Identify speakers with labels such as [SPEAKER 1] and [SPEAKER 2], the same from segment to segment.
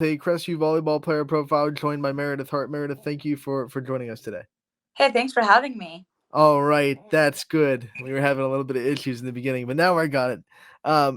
[SPEAKER 1] a Crestview Volleyball player profile joined by Meredith Hart. Meredith, thank you for joining us today.
[SPEAKER 2] Hey, thanks for having me.
[SPEAKER 1] All right, that's good. We were having a little bit of issues in the beginning, but now I got it.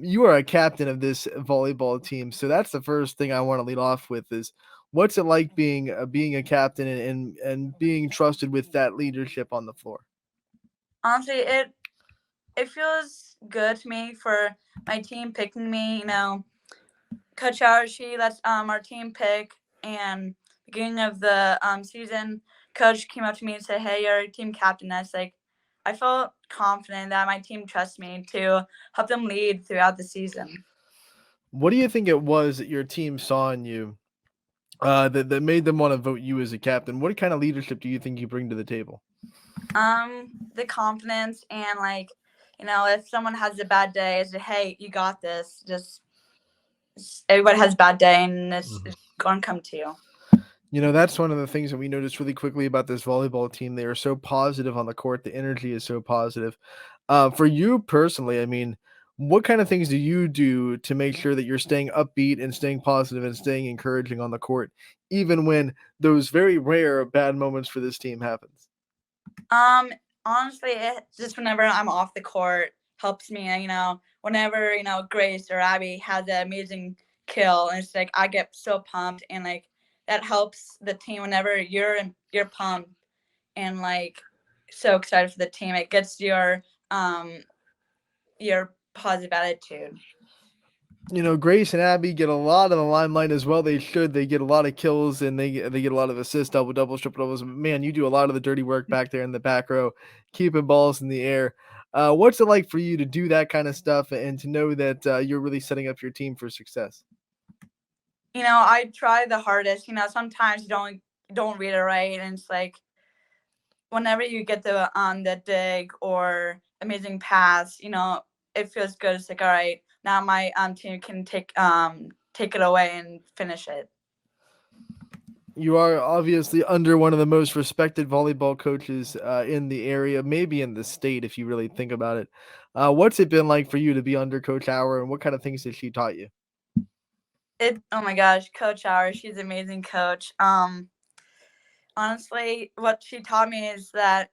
[SPEAKER 1] You are a captain of this volleyball team, so that's the first thing I want to lead off with is what's it like being a captain and being trusted with that leadership on the floor?
[SPEAKER 2] Honestly, it feels good to me for my team picking me. Coach Auer, she lets our team pick, and beginning of the season, coach came up to me and said, "Hey, you're team captain." I felt confident that my team trusts me to help them lead throughout the season.
[SPEAKER 1] What do you think it was that your team saw in you that made them want to vote you as a captain? What kind of leadership do you think you bring to the table?
[SPEAKER 2] The confidence and if someone has a bad day, I say, "Hey, you got this." Just everybody has a bad day, and it's going to come to you.
[SPEAKER 1] That's one of the things that we noticed really quickly about this volleyball team. They are so positive on the court. The energy is so positive. For you personally, I mean, what kind of things do you do to make sure that you're staying upbeat and staying positive and staying encouraging on the court, even when those very rare bad moments for this team happens?
[SPEAKER 2] Um, Honestly, it just whenever I'm off the court helps me. Whenever Grace or Abby has an amazing kill, and it's like I get so pumped, and that helps the team. Whenever you're pumped and so excited for the team, it gets your positive attitude.
[SPEAKER 1] Grace and Abby get a lot of the limelight as well. They should. They get a lot of kills and they get a lot of assists, double doubles, triple doubles. Man, you do a lot of the dirty work back there in the back row, keeping balls in the air. What's it like for you to do that kind of stuff and to know that you're really setting up your team for success?
[SPEAKER 2] I try the hardest. Sometimes you don't read it right, and it's like whenever you get the dig or amazing pass, it feels good. It's like, all right, now my team can take it away and finish it.
[SPEAKER 1] You are obviously under one of the most respected volleyball coaches in the area, maybe in the state, if you really think about it. What's it been like for you to be under Coach Auer, and what kind of things has she taught you?
[SPEAKER 2] It Oh my gosh, Coach Auer, she's an amazing coach. Honestly, what she taught me is that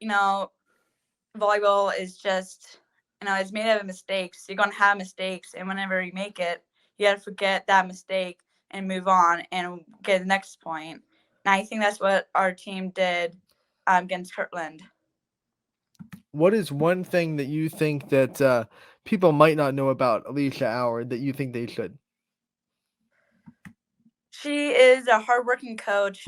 [SPEAKER 2] volleyball is just it's made out of mistakes. You're gonna have mistakes, and whenever you make it, you gotta forget that mistake and move on and get the next point. And I think that's what our team did against Kirtland.
[SPEAKER 1] What is one thing that you think that people might not know about Alicia Auer that you think they should?
[SPEAKER 2] She is a hardworking coach.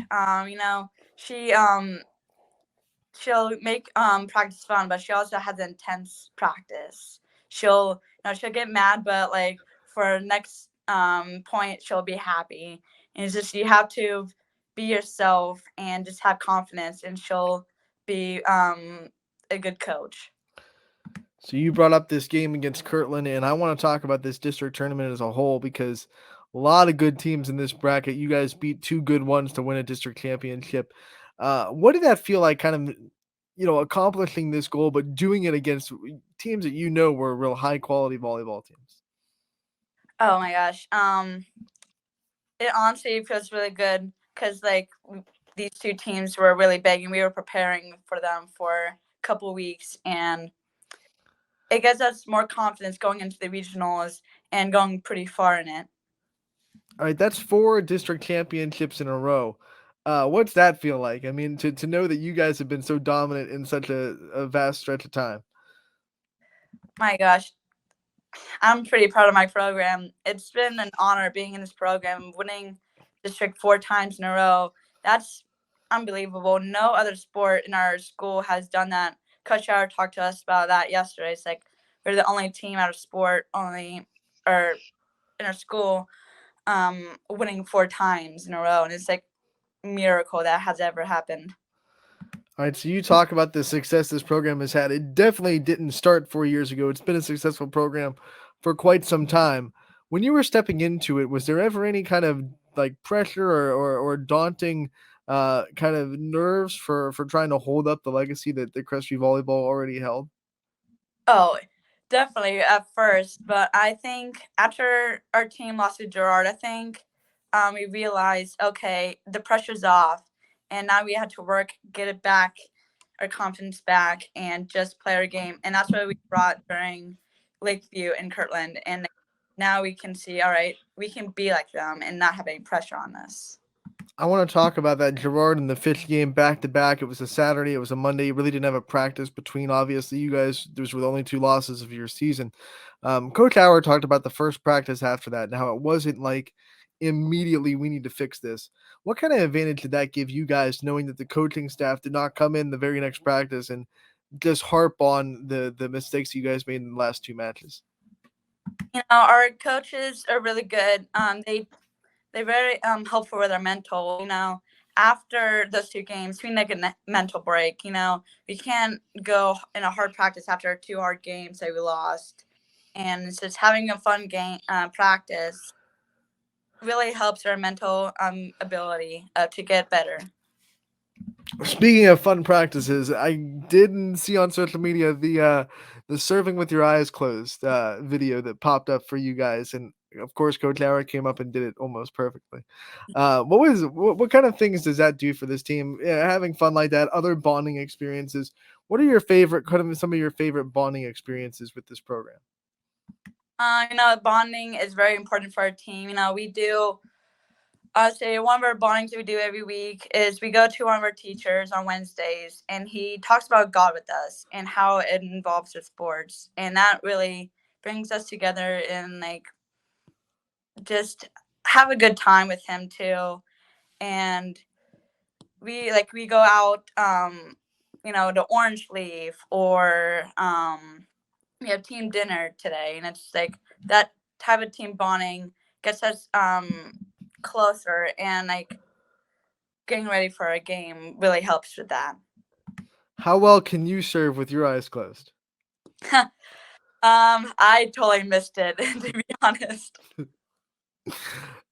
[SPEAKER 2] She'll make practice fun, but she also has intense practice. She'll get mad, but for next point, she'll be happy. And it's just you have to be yourself and just have confidence, and she'll be a good coach.
[SPEAKER 1] So you brought up this game against Kirtland, and I want to talk about this district tournament as a whole because a lot of good teams in this bracket. You guys beat two good ones to win a district championship. What did that feel like, kind of, accomplishing this goal, but doing it against teams that were real high quality volleyball teams?
[SPEAKER 2] Oh my gosh. It honestly feels really good because these two teams were really big, and we were preparing for them for a couple weeks, and it gives us more confidence going into the regionals and going pretty far in it.
[SPEAKER 1] All right, that's four district championships in a row. What's that feel like? I mean, to know that you guys have been so dominant in such a vast stretch of time.
[SPEAKER 2] My gosh, I'm pretty proud of my program. It's been an honor being in this program, winning district 4 times in a row. That's unbelievable. No other sport in our school has done that. Coach Howard talked to us about that yesterday. It's like we're the only team out of sport only or in our school winning 4 times in a row, and it's like a miracle that has ever happened.
[SPEAKER 1] All right, so you talk about the success this program has had. It definitely didn't start 4 years ago. It's been a successful program for quite some time. When you were stepping into it, was there ever any kind of like pressure or daunting kind of nerves for trying to hold up the legacy that the Crestview Volleyball already held?
[SPEAKER 2] Oh, definitely at first, but I think after our team lost to Gerard, I think we realized, okay, the pressure's off, and now we had to work, get it back, our confidence back, and just play our game. And that's what we brought during Lakeview and Kirtland. And now we can see, all right, we can be like them and not have any pressure on us.
[SPEAKER 1] I want to talk about that Gerard in the fifth game back to back. It was a Saturday, it was a Monday. You really didn't have a practice between. Obviously, you guys, those were the only two losses of your season. Coach Auer talked about the first practice after that and how it wasn't like immediately we need to fix this. What kind of advantage did that give you guys, knowing that the coaching staff did not come in the very next practice and just harp on the mistakes you guys made in the last two matches?
[SPEAKER 2] Our coaches are really good. They're very helpful with our mental. After those two games, we need a mental break. We can't go in a hard practice after two hard games that we lost, and it's just having a fun game practice really helps our mental ability to get better.
[SPEAKER 1] Speaking of fun practices, I didn't see on social media the serving with your eyes closed video that popped up for you guys, and of course, Coach Lauer came up and did it almost perfectly. What kind of things does that do for this team? Yeah, having fun like that, other bonding experiences. What are your favorite, some of your favorite bonding experiences with this program?
[SPEAKER 2] Bonding is very important for our team. We do. I'll say one of our bondings we do every week is we go to one of our teachers on Wednesdays, and he talks about God with us and how it involves with sports, and that really brings us together and just have a good time with him too. And we go out, to Orange Leaf, or we have team dinner today, and it's like that type of team bonding gets us closer, and getting ready for a game really helps with that.
[SPEAKER 1] How well can you serve with your eyes closed?
[SPEAKER 2] I totally missed it, to be honest.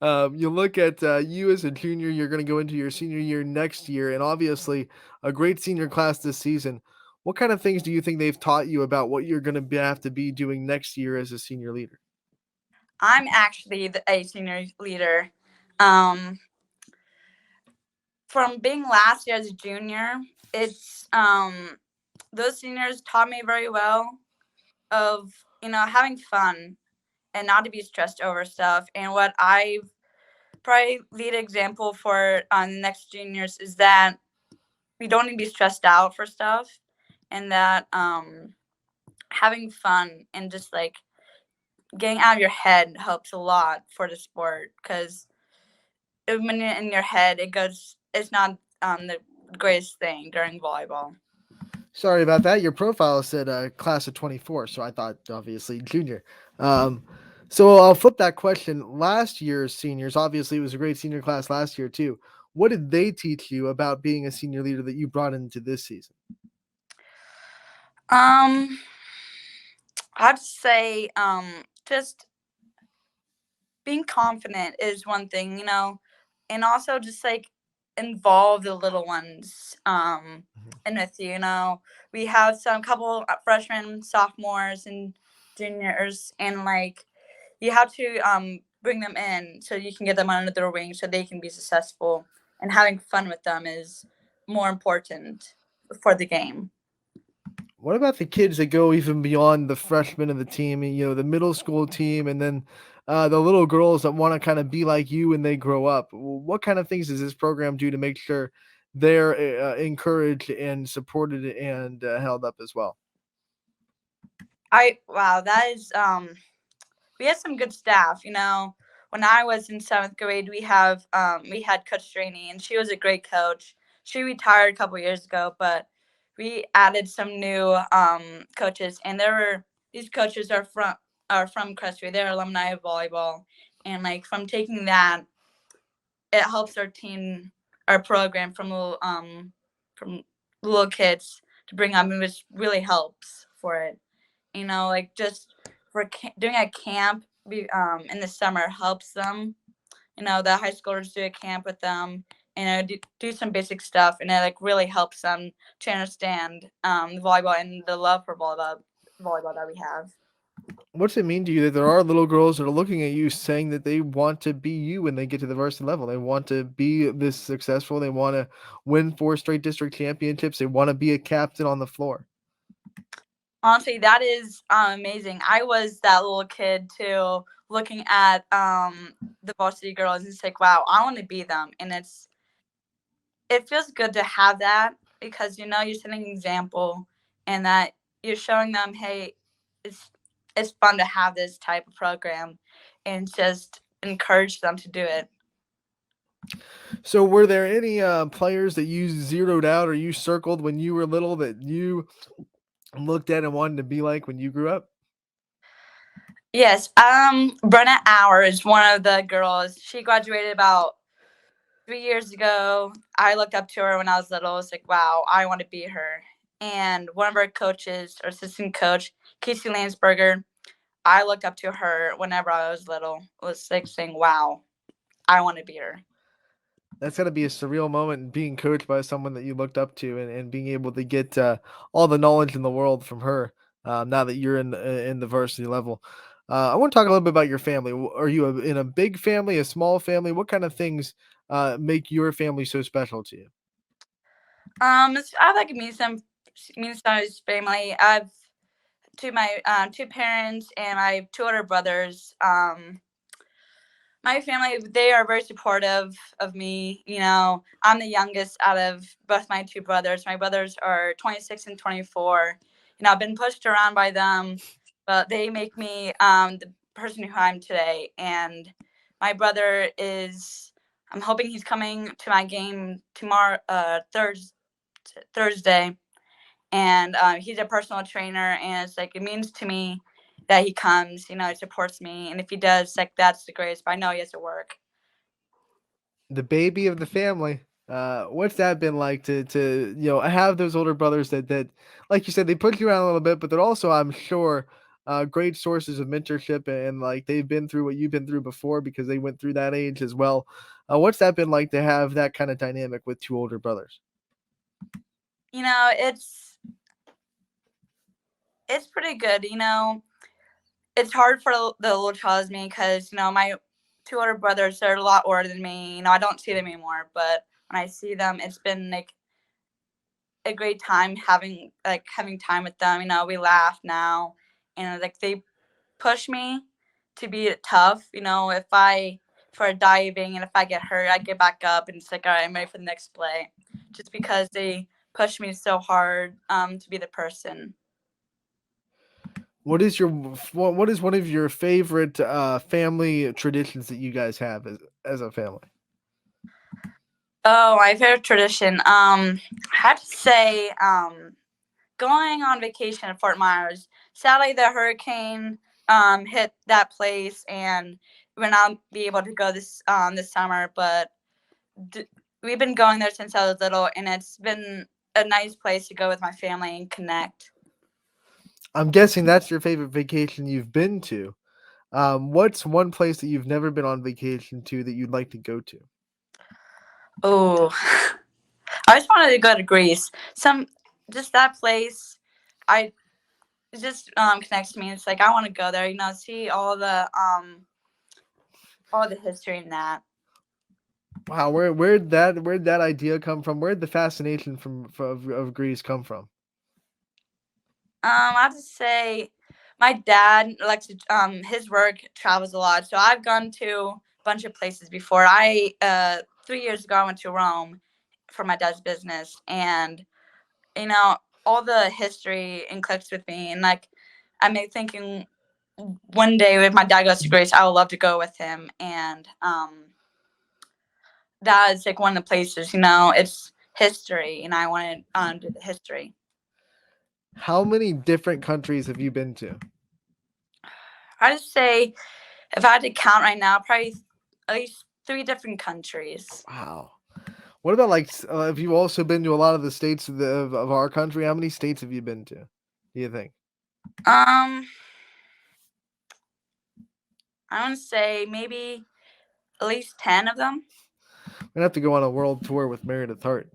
[SPEAKER 1] You look at you as a junior, you're going to go into your senior year next year, and obviously a great senior class this season. What kind of things do you think they've taught you about what you're going to have to be doing next year as a senior leader?
[SPEAKER 2] I'm actually a senior leader. Um, from being last year as a junior, it's those seniors taught me very well of having fun and not to be stressed over stuff. And what I probably lead example for the next juniors is that we don't need to be stressed out for stuff, and that having fun and just getting out of your head helps a lot for the sport, because when you're in your head, it's not the greatest thing during volleyball.
[SPEAKER 1] Sorry about that. Your profile said class of 24, so I thought obviously junior. Um, so I'll flip that question. Last year's seniors, obviously, it was a great senior class last year too. What did they teach you about being a senior leader that you brought into this season?
[SPEAKER 2] Um, I'd say just being confident is one thing, and also just involve the little ones in with you. We have some couple freshmen, sophomores, and juniors, and you have to bring them in so you can get them under their wing so they can be successful, and having fun with them is more important for the game.
[SPEAKER 1] What about the kids that go even beyond the freshmen of the team, the middle school team, and then the little girls that want to kind of be like you when they grow up? What kind of things does this program do to make sure they're encouraged and supported and held up as well?
[SPEAKER 2] Wow, that is we had some good staff. When I was in seventh grade, we had Coach Straney, and she was a great coach. She retired a couple years ago, but we added some new coaches, and these coaches are from Crestview. They're alumni of volleyball, and from taking that, it helps our program from little kids to bring up, and which really helps for it. Just for doing a camp in the summer helps them. The high schoolers do a camp with them, and do some basic stuff, and it really helps them to understand the volleyball and the love for volleyball that we have.
[SPEAKER 1] What's it mean to you that there are little girls that are looking at you saying that they want to be you when they get to the varsity level? They want to be this successful. They want to win 4 straight district championships. They want to be a captain on the floor.
[SPEAKER 2] Honestly, that is amazing. I was that little kid too, looking at the varsity girls, and it's like, wow, I want to be them. And it feels good to have that because you're setting an example, and that you're showing them, hey, it's it's fun to have this type of program, and just encourage them to do it.
[SPEAKER 1] So, were there any players that you zeroed out or you circled when you were little that you looked at and wanted to be like when you grew up?
[SPEAKER 2] Yes, Brenna Auer is one of the girls. She graduated about 3 years ago. I looked up to her when I was little. I was like, wow, I want to be her. And one of our coaches, our assistant coach, Casey Landsberger, I looked up to her whenever I was little. I was like saying, wow, I want to be her.
[SPEAKER 1] That's got to be a surreal moment being coached by someone that you looked up to and being able to get all the knowledge in the world from her now that you're in the varsity level. I want to talk a little bit about your family. Are you in a big family, a small family? What kind of things make your family so special to you?
[SPEAKER 2] I have like a medium-sized family. I have two parents, and I have two older brothers. My family, they are very supportive of me. I'm the youngest out of both my two brothers. My brothers are 26 and 24. I've been pushed around by them, but they make me the person who I am today. And my brother is, I'm hoping he's coming to my game tomorrow, Thursday. And he's a personal trainer, and it's like, it means to me that he comes, he supports me. And if he does, like, that's the greatest, but I know he has to work.
[SPEAKER 1] The baby of the family. What's that been like to have those older brothers that like you said they put you around a little bit, but they're also I'm sure great sources of mentorship and like they've been through what you've been through before because they went through that age as well. What's that been like to have that kind of dynamic with two older brothers?
[SPEAKER 2] It's pretty good. It's hard for the little child as me because my two older brothers are a lot older than me. I don't see them anymore, but when I see them, it's been like a great time having time with them. We laugh now, and like they push me to be tough. If I diving, and if I get hurt, I get back up and it's like, all right, I'm ready for the next play. Just because they push me so hard to be the person.
[SPEAKER 1] What is one of your favorite family traditions that you guys have as a family?
[SPEAKER 2] Oh, my favorite tradition. I have to say, going on vacation at Fort Myers. Sadly, the hurricane hit that place, and we're not be able to go this summer. But d- we've been going there since I was little, and it's been a nice place to go with my family and connect.
[SPEAKER 1] I'm guessing that's your favorite vacation you've been to. What's one place that you've never been on vacation to that you'd like to go to?
[SPEAKER 2] Oh, I just wanted to go to Greece. Just that place. I It just connects to me. It's like I want to go there. See all the history in that.
[SPEAKER 1] Wow, where'd that idea come from? Where'd the fascination of Greece come from?
[SPEAKER 2] I have to say, my dad likes to, his work travels a lot, so I've gone to a bunch of places before. 3 years ago, I went to Rome for my dad's business, and you know all the history and clicks with me, and like I'm thinking one day if my dad goes to Greece, I would love to go with him, and that is like one of the places. It's history, and I want to do the history.
[SPEAKER 1] How many different countries have you been to?
[SPEAKER 2] I just say if I had to count right now, probably at least three different countries.
[SPEAKER 1] Wow. What about like have you also been to a lot of the states of our country? How many states have you been to? Do you think?
[SPEAKER 2] Um, I want to say maybe at least 10 of them.
[SPEAKER 1] We're gonna have to go on a world tour with Meredith Hart.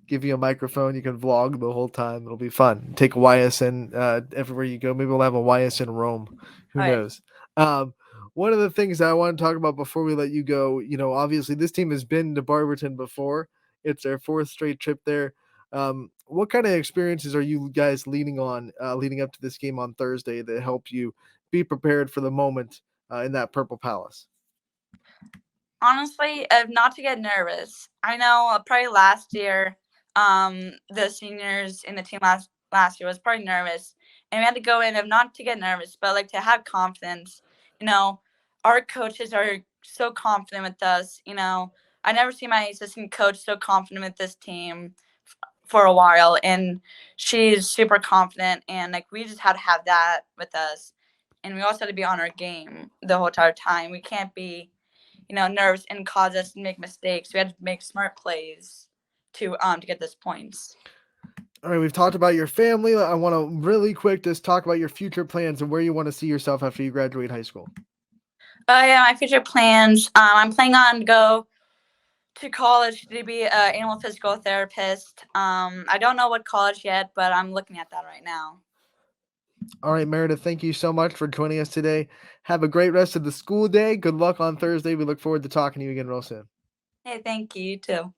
[SPEAKER 1] Give you a microphone, you can vlog the whole time. It'll be fun. Take a YSN everywhere you go. Maybe we'll have a YSN Rome Who
[SPEAKER 2] All right.
[SPEAKER 1] knows? Um, one of the things that I want to talk about before we let you go, obviously this team has been to Barberton before. It's their fourth straight trip there. What kind of experiences are you guys leading up to this game on Thursday that help you be prepared for the moment in that Purple Palace?
[SPEAKER 2] Honestly, not to get nervous. I know probably last year, the seniors in the team last year was probably nervous, and we had to go in of not to get nervous, but like to have confidence. You know, our coaches are so confident with us. I never see my assistant coach so confident with this team for a while, and she's super confident, and like we just had to have that with us, and we also had to be on our game the whole entire time. We can't be nerves and cause us to make mistakes. We had to make smart plays to get those points.
[SPEAKER 1] All right, we've talked about your family. I want to really quick just talk about your future plans and where you want to see yourself after you graduate high school.
[SPEAKER 2] Yeah, my future plans. I'm planning on to go to college to be an animal physical therapist. I don't know what college yet, but I'm looking at that right now.
[SPEAKER 1] All right, Meredith, thank you so much for joining us today. Have a great rest of the school day. Good luck on Thursday. We look forward to talking to you again real soon.
[SPEAKER 2] Hey, thank you, you too.